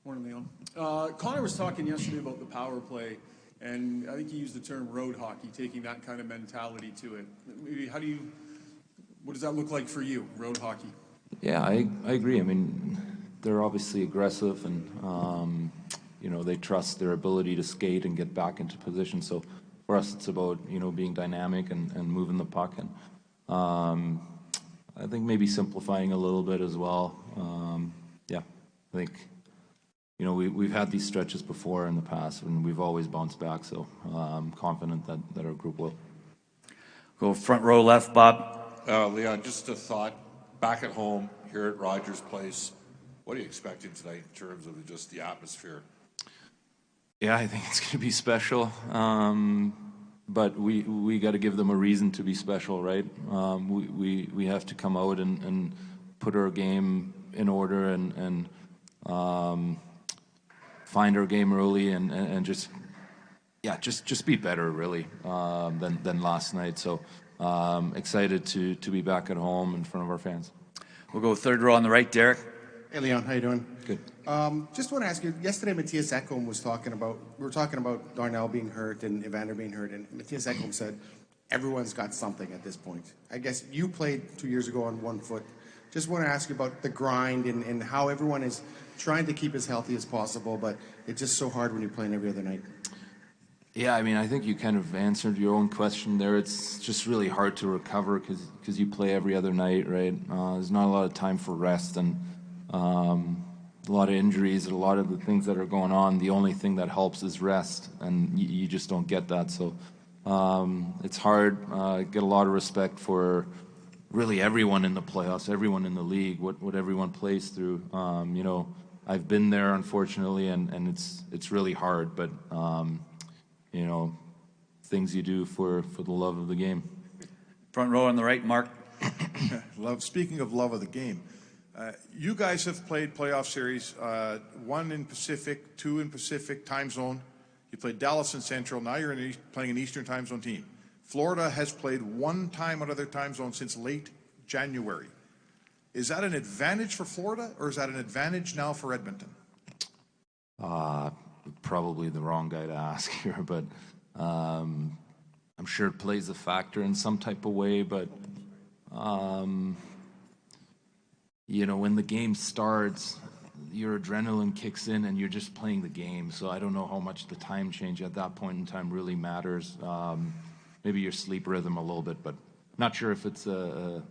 Morning, Leon. Connor was talking yesterday about the power play, and I think he used the term road hockey, taking that kind of mentality to it. Maybe what does that look like for you, road hockey? Yeah, I agree. I mean, they're obviously aggressive, and they trust their ability to skate and get back into position. So for us, it's about being dynamic and moving the puck, and I think maybe simplifying a little bit as well. Yeah, I think we've had these stretches before in the past, and we've always bounced back. So I'm confident that our group will. Go front row left, Bob. Leon, just a thought. Back at home here at Rogers Place, what are you expecting tonight in terms of just the atmosphere? Yeah, I think it's going to be special. But we got to give them a reason to be special, right? We have to come out and put our game in order and find our game early and just be better really than last night. So excited to be back at home in front of our fans. We'll go third row on the right, Derek. Hey Leon, how you doing? Good. Just want to ask you, yesterday Matthias Ekholm was we were talking about Darnell being hurt and Evander being hurt, and Matthias Ekholm said, everyone's got something at this point. I guess you played 2 years ago on one foot. Just want to ask you about the grind and how everyone is trying to keep as healthy as possible, but it's just so hard when you're playing every other night. Yeah, I mean, I think you kind of answered your own question there. It's just really hard to recover because you play every other night, right? There's not a lot of time for rest, and a lot of injuries, a lot of the things that are going on. The only thing that helps is rest, and you just don't get that. So it's hard. Get a lot of respect for really everyone in the playoffs, everyone in the league, what everyone plays through. I've been there, unfortunately, and it's really hard, but things you do for the love of the game. Front row on the right, Mark. Speaking of love of the game, you guys have played playoff series, one in Pacific, two in Pacific time zone. You played Dallas and Central. Now you're playing an Eastern time zone team. Florida has played one time out of their time zone since late January. Is that an advantage for Florida, or is that an advantage now for Edmonton? Probably the wrong guy to ask here, but I'm sure it plays a factor in some type of way. But when the game starts, your adrenaline kicks in and you're just playing the game. So I don't know how much the time change at that point in time really matters. Maybe your sleep rhythm a little bit, but not sure if it's a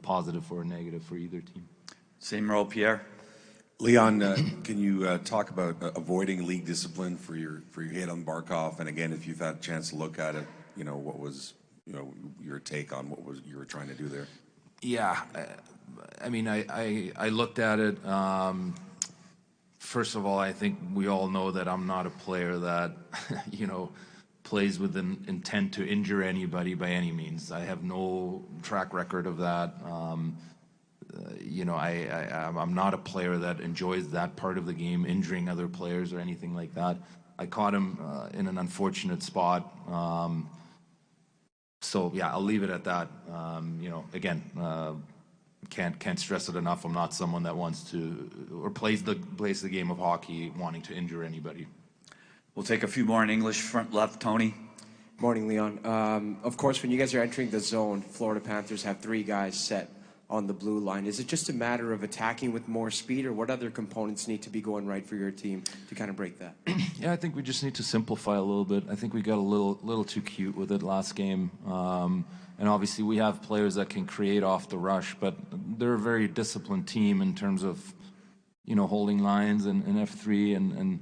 positive or a negative for either team. Same row, Pierre. Leon, can you talk about avoiding league discipline for your hit on Barkov? And again, if you've had a chance to look at it, what was your take on what you were trying to do there? Yeah, I mean, I looked at it. First of all, I think we all know that I'm not a player that plays with an intent to injure anybody by any means. I have no track record of that. I'm not a player that enjoys that part of the game, injuring other players or anything like that. I caught him in an unfortunate spot. So yeah, I'll leave it at that. Again, can't stress it enough. I'm not someone that wants to or plays the game of hockey wanting to injure anybody. We'll take a few more in English. Front left, Tony. Morning, Leon. Of course, when you guys are entering the zone, Florida Panthers have 3 guys set on the blue line. Is it just a matter of attacking with more speed, or what other components need to be going right for your team to kind of break that? Yeah, I think we just need to simplify a little bit. I think we got a little too cute with it last game. And obviously we have players that can create off the rush, but they're a very disciplined team in terms of, holding lines and F3 and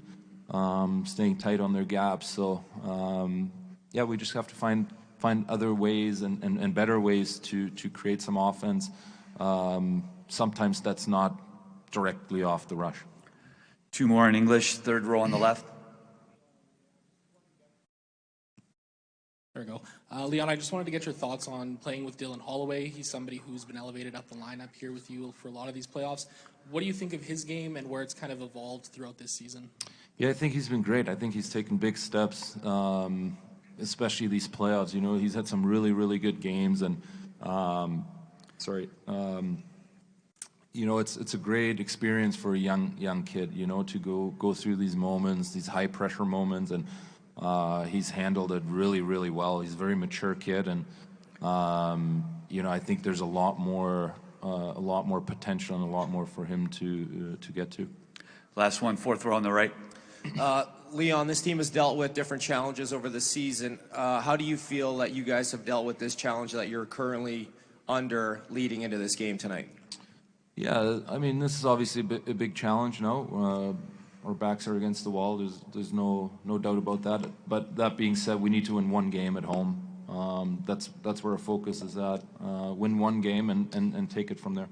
staying tight on their gaps. So, yeah, we just have to find other ways and better ways to create some offense. Sometimes that's not directly off the rush. 2 more in English, third row on the left. There we go. Leon, I just wanted to get your thoughts on playing with Dylan Holloway. He's somebody who's been elevated up the lineup here with you for a lot of these playoffs. What do you think of his game and where it's kind of evolved throughout this season? Yeah, I think he's been great. I think he's taken big steps, especially these playoffs. He's had some really, really good games, and you know, it's a great experience for a young kid, you know, to go through these moments, these high pressure moments, and he's handled it really well. He's a very mature kid, and you know, I think there's a lot more potential and a lot more for him to get to. Last one, fourth row on the right. Leon, this team has dealt with different challenges over the season. How do you feel that you guys have dealt with this challenge that you're currently under leading into this game tonight? Yeah, I mean, this is obviously a big challenge. No, our backs are against the wall. There's no doubt about that. But that being said, we need to win one game at home. That's where our focus is at. Win one game and take it from there.